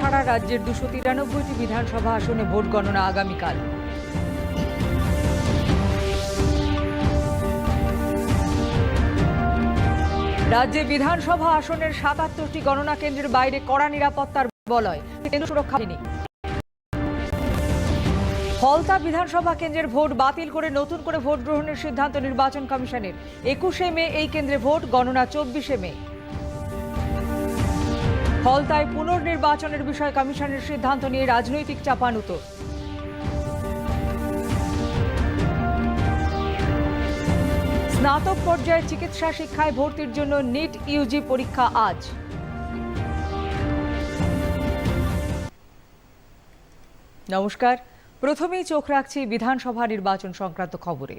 সারা রাজ্যের 293টি বিধানসভা আসনে ভোট গণনা আগামীকাল। রাজ্যে বিধানসভা আসনের 77টি গণনা কেন্দ্রের বাইরে কড়া নিরাপত্তার বলয়, কেন্দ্র সুরক্ষা বাহিনী। ফলতা বিধানসভা কেন্দ্রের ভোট বাতিল করে নতুন করে ভোট গ্রহণের সিদ্ধান্ত নির্বাচন কমিশনের। 21শে মে এই কেন্দ্রে ভোট, গণনা 24শে মে। ফলতায় পুনর্নির্বাচনের বিষয়ে কমিশনের সিদ্ধান্ত নিয়ে রাজনৈতিক চাপানুতো। স্নাতক পর্যায়ে চিকিৎসা শিক্ষায় ভর্তির জন্য নিট ইউজি পরীক্ষা আজ। নমস্কার, প্রথমেই চোখ রাখছি বিধানসভা নির্বাচন সংক্রান্ত খবরে।